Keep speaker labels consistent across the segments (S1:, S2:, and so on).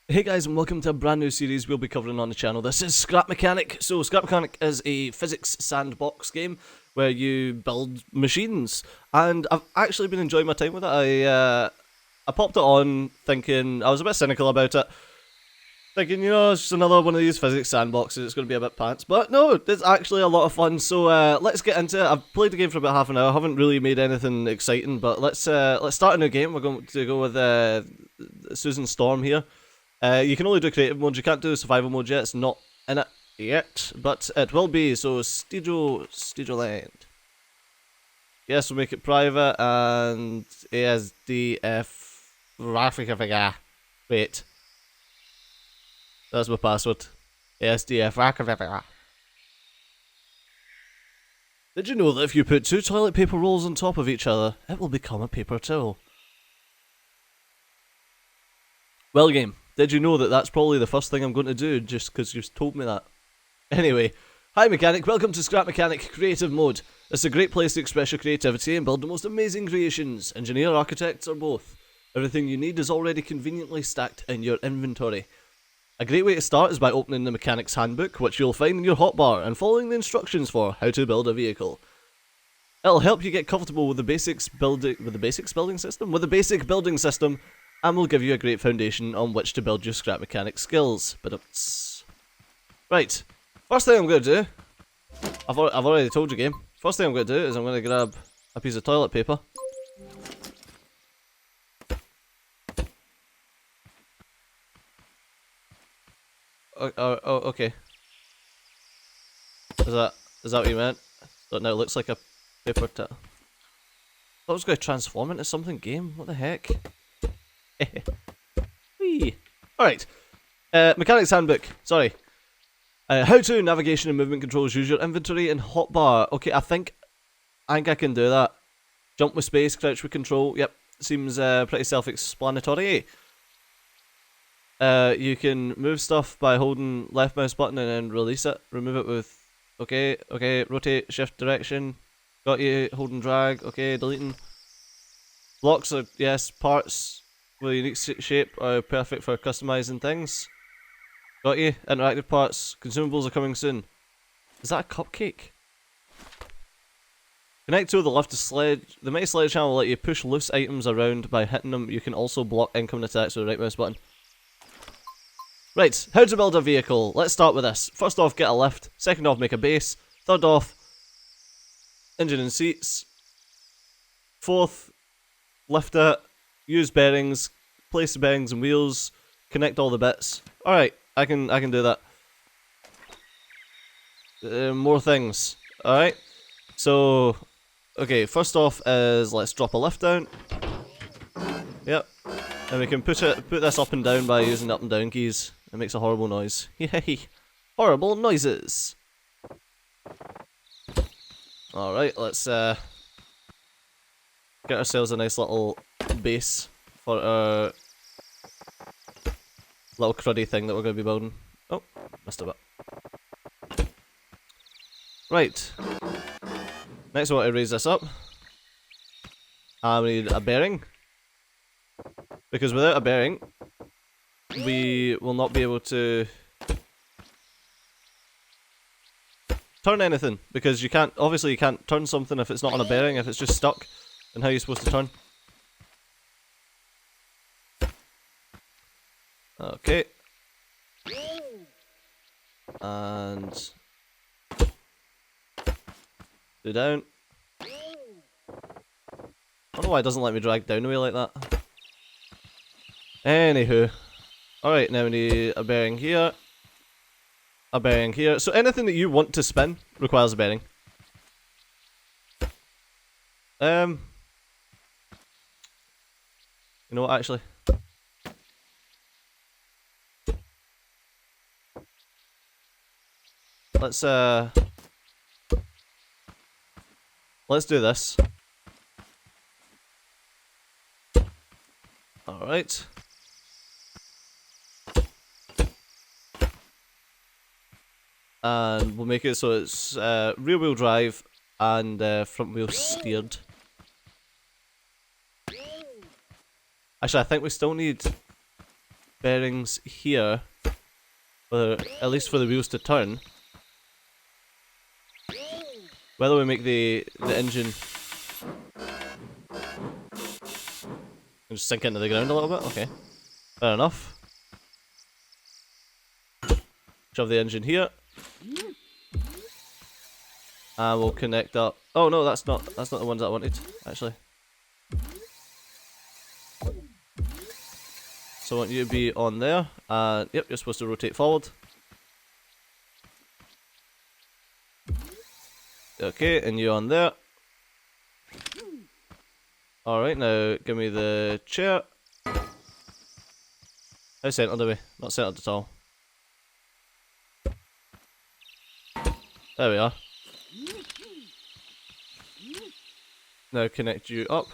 S1: Hey guys, and welcome to a brand new series we'll be covering on the channel. This is Scrap Mechanic. So Scrap Mechanic is a physics sandbox game where you build machines, and I've actually been enjoying my time with it. I popped it on thinking, I was a bit cynical about it, thinking, it's just another one of these physics sandboxes, it's going to be a bit pants. But no, it's actually a lot of fun, so let's get into it. I've played the game for about half an hour, I haven't really made anything exciting, but let's start a new game. We're going to go with Susan Storm here. You can only do creative mode, you can't do survival mode yet, it's not in it yet, but it will be, so Studio Land. Yes, we'll make it private, and ASDF Rafika. Wait. That's my password. ASDF Rafika. Did you know that if you put two toilet paper rolls on top of each other, it will become a paper towel? Well, game. Did you know that that's probably the first thing I'm going to do, just because you've told me that? Anyway, hi Mechanic, welcome to Scrap Mechanic Creative Mode. It's a great place to express your creativity and build the most amazing creations. Engineer, architects, or both. Everything you need is already conveniently stacked in your inventory. A great way to start is by opening the Mechanic's Handbook, which you'll find in your hotbar, and following the instructions for how to build a vehicle. It'll help you get comfortable with the basic building system, and will give you a great foundation on which to build your scrap mechanic skills. But right, first thing I'm going to do, I've already told you, game. First thing I'm going to do is I'm going to grab a piece of toilet paper. Oh, okay. Is that what you meant? That now looks like a paper towel. I thought I was going to transform into something, game. What the heck? Whee. Alright. Mechanic's Handbook. Sorry. How to navigation and movement controls. Use your inventory and hotbar. Okay, I think I can do that. Jump with space, crouch with control. Yep, seems pretty self-explanatory. You can move stuff by holding left mouse button and then release it. Remove it with okay, rotate, shift direction. Got you, holding drag, okay, deleting. Blocks are, yes, parts with a unique shape are perfect for customizing things. Got you, interactive parts, consumables are coming soon. Is that a cupcake? Connect to the left to sledge. The mighty sledgehammer will let you push loose items around by hitting them. You can also block incoming attacks with the right mouse button. Right, how to build a vehicle. Let's start with this. First off, get a lift. Second off, make a base. Third off, engine and seats. Fourth, lift it. Use bearings. Place the bearings and wheels. Connect all the bits. Alright, I can do that. More things. Alright. So, okay, first off is let's drop a lift down. Yep. And we can put this up and down by using the up and down keys. It makes a horrible noise. Yay! Horrible noises! Alright, let's get ourselves a nice little base for our little cruddy thing that we're going to be building. Oh, missed a bit. Right. Next I want to raise this up. And we need a bearing. Because without a bearing, we will not be able to turn anything. Because you can't turn something if it's not on a bearing, if it's just stuck. And how are you supposed to turn? Okay. And do down. I don't know why it doesn't let me drag down away like that. Anywho. Alright, now we need a bearing here. A bearing here. So anything that you want to spin requires a bearing. You know what, actually? Let's do this. Alright. And we'll make it so it's rear wheel drive and front wheel steered. Actually, I think we still need bearings here, at least for the wheels to turn. Whether we make the engine just sink into the ground a little bit, okay. Fair enough. Shove the engine here. And we'll connect up. Oh no, that's not the ones that I wanted, actually. So I want you to be on there, and yep, you're supposed to rotate forward. Okay, and you on there. Alright, now give me the chair. How centered are we? Not centered at all. There we are. Now connect you up.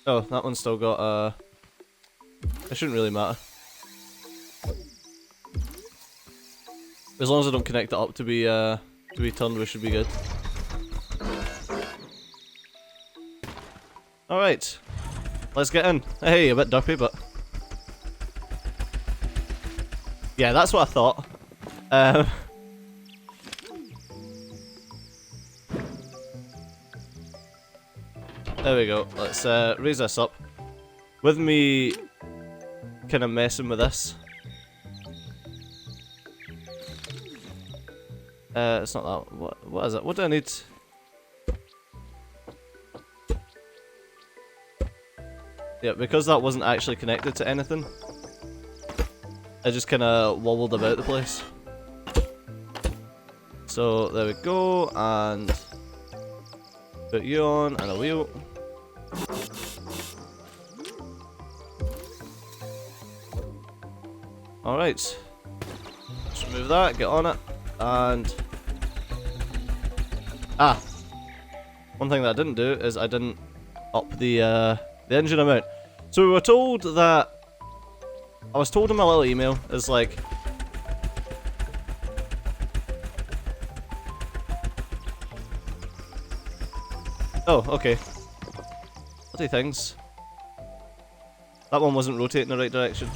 S1: Oh, that one's still got it shouldn't really matter. As long as I don't connect it up to be turned, we should be good. Alright. Let's get in. Hey, a bit derpy, but yeah, that's what I thought. There we go. Let's raise this up. With me kind of messing with this. It's not that. What is it? What do I need? Yeah, because that wasn't actually connected to anything, I just kind of wobbled about the place. So there we go, and put you on, and a wheel. Alright. Just remove that, get on it, and one thing that I didn't do is I didn't up the engine amount. So we were told that, I was told in my little email, is like, oh, okay. Bloody things. That one wasn't rotating in the right direction.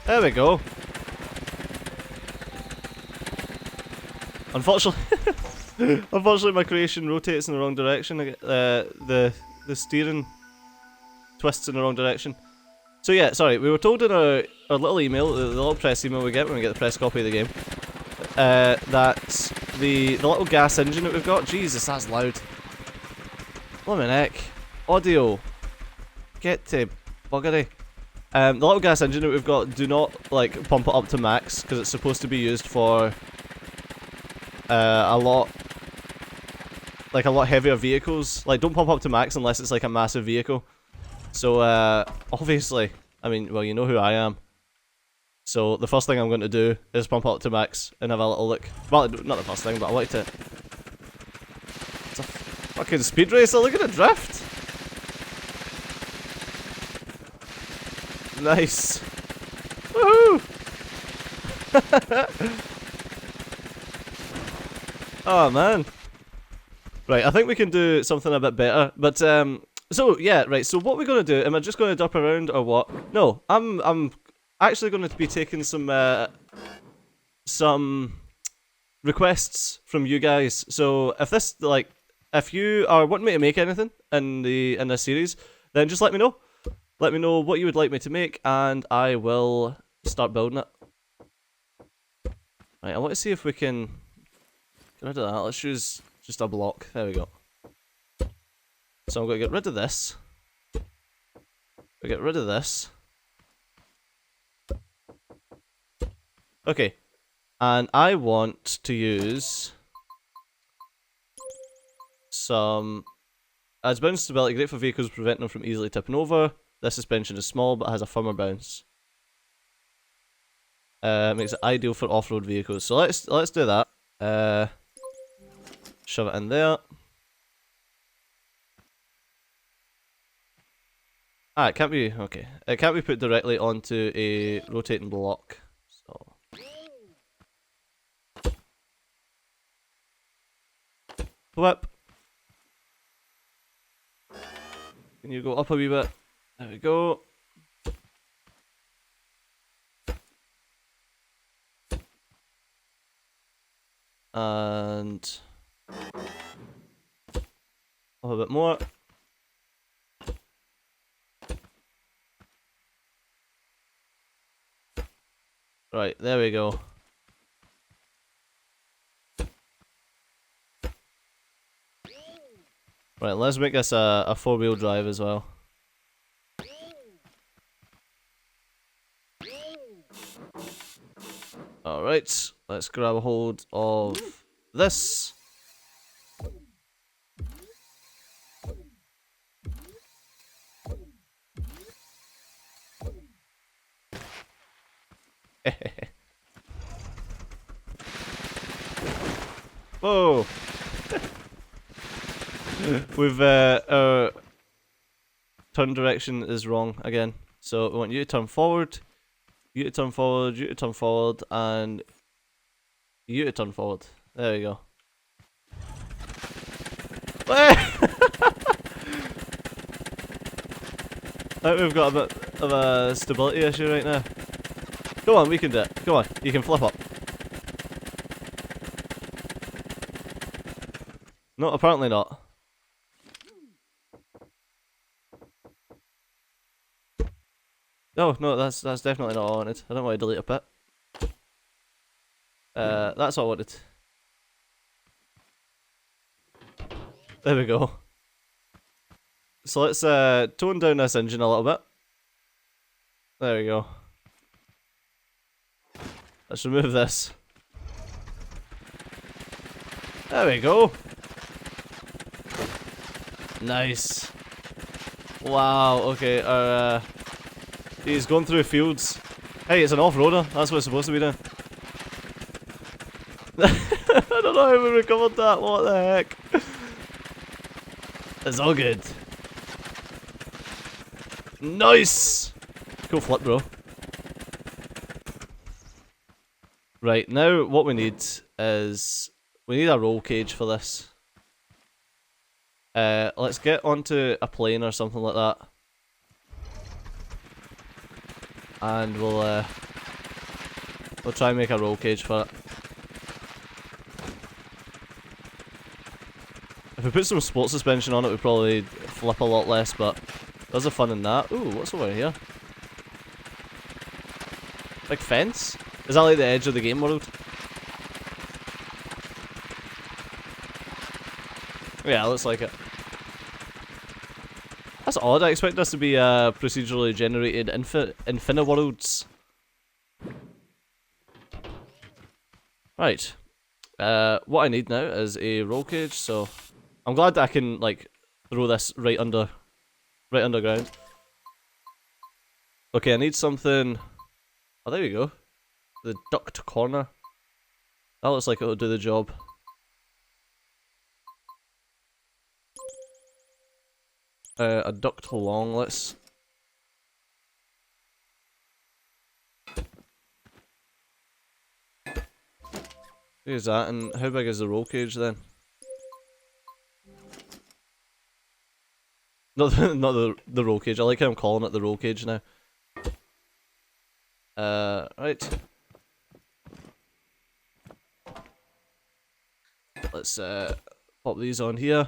S1: There we go. Unfortunately, unfortunately, my creation rotates in the wrong direction. The steering twists in the wrong direction. So yeah, sorry. We were told in our little email, the little press email we get when we get the press copy of the game, that the little gas engine that we've got. Jesus, that's loud. Blimey neck. Audio. Get to buggery. The little gas engine that we've got, do not like pump it up to max because it's supposed to be used for a lot heavier vehicles. Like, don't pump up to max unless it's like a massive vehicle. So obviously, I mean, well, you know who I am. So the first thing I'm going to do is pump up to max and have a little look. Well, not the first thing, but I like to. It's a fucking speed racer. Look at it drift. Nice. Woohoo! Oh man. Right, I think we can do something a bit better. But so yeah, right. So what we're gonna do? Am I just gonna derp around or what? No, I'm actually going to be taking some requests from you guys. So if you are wanting me to make anything in this series, then just let me know. Let me know what you would like me to make, and I will start building it. Right, I want to see if we can get rid of that. Let's use just a block. There we go. So I'm going to get rid of this. Get rid of this. Okay, and I want to use some adds bounce stability, great for vehicles, preventing them from easily tipping over. This suspension is small but has a firmer bounce. Makes it ideal for off-road vehicles. So let's do that. Shove it in there. Ah, it can't be okay. It can't be put directly onto a rotating block. So whip. Can you go up a wee bit? There we go. And a little bit more. Right, there we go. Right, let's make this a four-wheel drive as well. Alright, let's grab a hold of this. Whoa! We've our turn direction is wrong again. So we want you to turn forward, you to turn forward, you to turn forward, and you to turn forward. There we go. I think we've got a bit of a stability issue right now. Come on, we can do it. Come on, you can flip up. No, apparently not. No, that's definitely not what I wanted. I don't want to delete a bit. That's what I wanted. There we go. So let's tone down this engine a little bit. There we go. Let's remove this. There we go. Nice. Wow, okay, he's going through fields. Hey, it's an off-roader, that's what it's supposed to be doing. I don't know how we recovered that, what the heck. It's all good. Nice! Cool flip, bro. Right, now what we need is... we need a roll cage for this. Let's get onto a plane or something like that. And we'll try and make a roll cage for it. If we put some sport suspension on it, we'd probably flip a lot less, but there's a fun in that. Ooh, what's over here? Big fence? Is that like the edge of the game world? Yeah, looks like it. That's odd, I expect this to be procedurally generated Infiniworlds. Right. What I need now is a roll cage, so I'm glad that I can like throw this right underground. Okay, I need something. Oh, there we go. The duct corner. That looks like it'll do the job. A duct long, let's... Here's that, and how big is the roll cage then? Not the roll cage, I like how I'm calling it the roll cage now. Right. Let's pop these on here.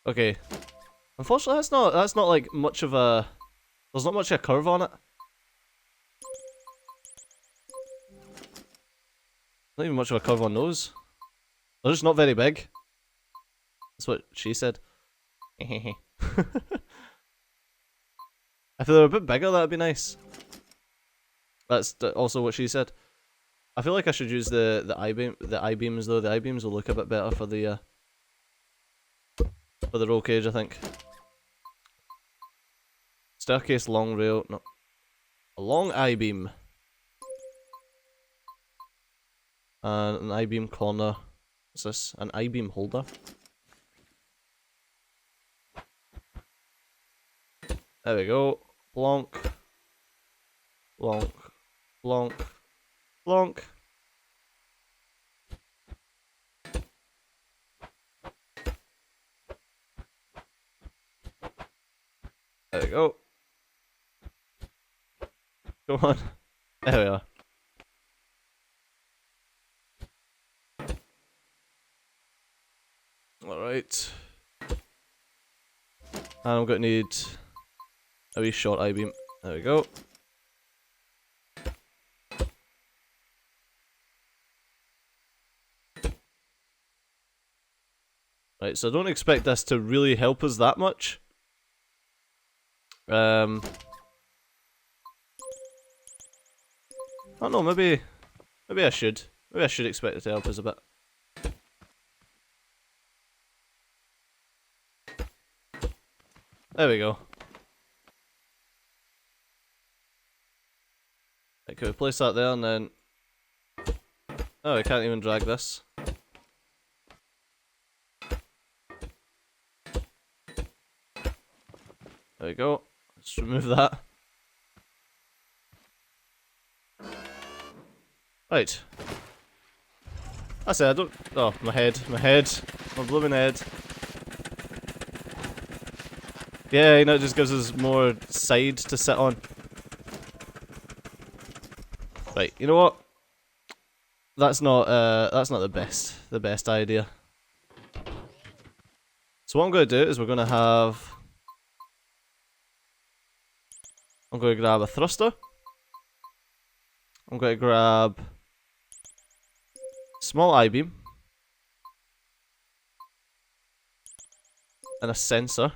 S1: Okay. Unfortunately that's not like much of a... there's not much of a curve on it. Not even much of a curve on those. They're just not very big. That's what she said. If they were a bit bigger, that'd be nice. That's also what she said. I feel like I should use the I-beams though. The I-beams will look a bit better for the roll cage, I think. Staircase, long rail, no, a long I-beam, and an I-beam corner. What's this? An I-beam holder. There we go. Blonk. Blonk. Blonk. Blonk. There we go. Come on. There we are. Alright. And I'm going to need a wee short I-beam. There we go. Right, so I don't expect this to really help us that much. I don't know, maybe I should. Maybe I should expect it to help us a bit. There we go. Right, can we place that there and then... Oh, we can't even drag this. There we go. Let's remove that. Right. That's it, I don't... Oh, my head. My blooming head. Yeah, you know, it just gives us more side to sit on. Right, you know what? That's not the best idea. So what I'm going to do is we're going to have... I'm going to grab a thruster. I'm going to grab a small I-beam. And a sensor.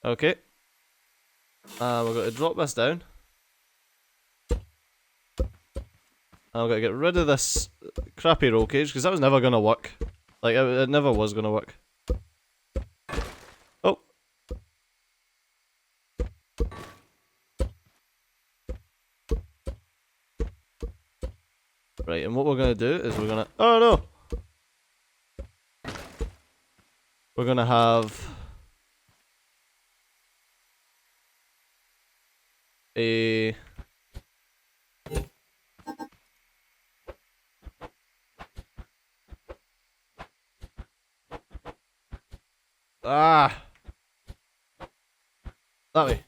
S1: Okay. We're going to drop this down. I'm going to get rid of this crappy roll cage, because that was never going to work. Like, it never was going to work. Oh. Right, and what we're going to do is we're going to... Oh no! We're going to have... a... Ah! That way.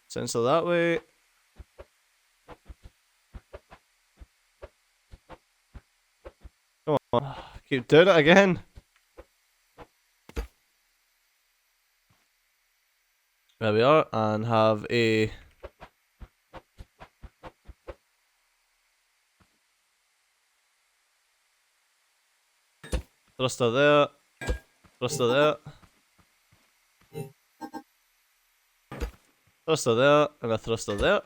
S1: Sensor that way. Come on. Keep doing it again. There we are, and have a... thruster there. Thruster there. Thruster there, and a thruster there.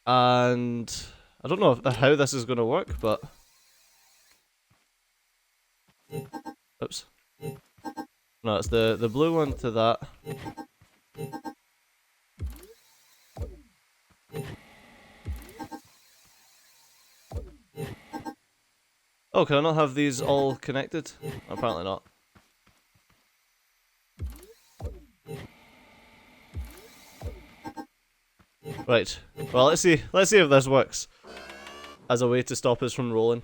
S1: And I don't know how this is going to work, but... Oops. No, it's the blue one to that. Oh, can I not have these all connected? Apparently not. Right. Well, let's see if this works as a way to stop us from rolling.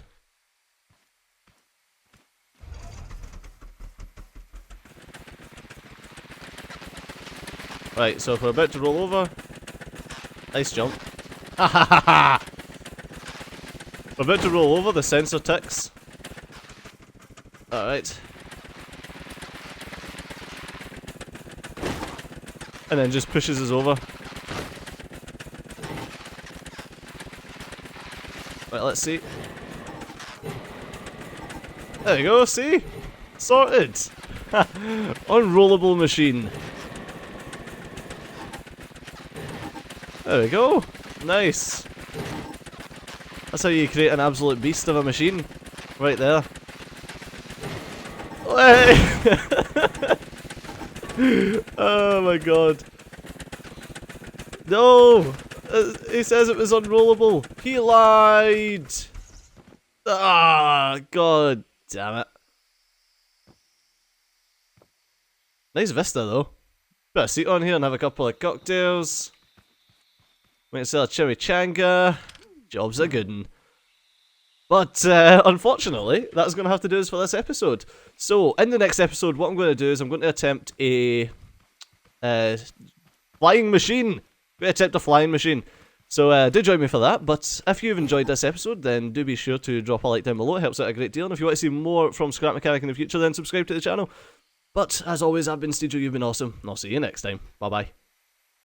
S1: Right, so if we're about to roll over, nice jump. Ha ha ha ha! We're about to roll over, the sensor ticks. Alright. And then just pushes us over. Right, let's see. There we go, see? Sorted! Unrollable machine. There we go. Nice. That's how you create an absolute beast of a machine. Right there. Oh my god. No! He says it was unrollable. He lied! Ah, god damn it. Nice vista though. Put a seat on here and have a couple of cocktails. Might sell a chimichanga. Job's a good one. But unfortunately, that's going to have to do us for this episode. So, in the next episode, what I'm going to do is I'm going to attempt a flying machine. I'm going to attempt a flying machine. So do join me for that. But if you've enjoyed this episode, then do be sure to drop a like down below. It helps out a great deal. And if you want to see more from Scrap Mechanic in the future, then subscribe to the channel. But as always, I've been Steejo, you've been awesome, and I'll see you next time. Bye bye.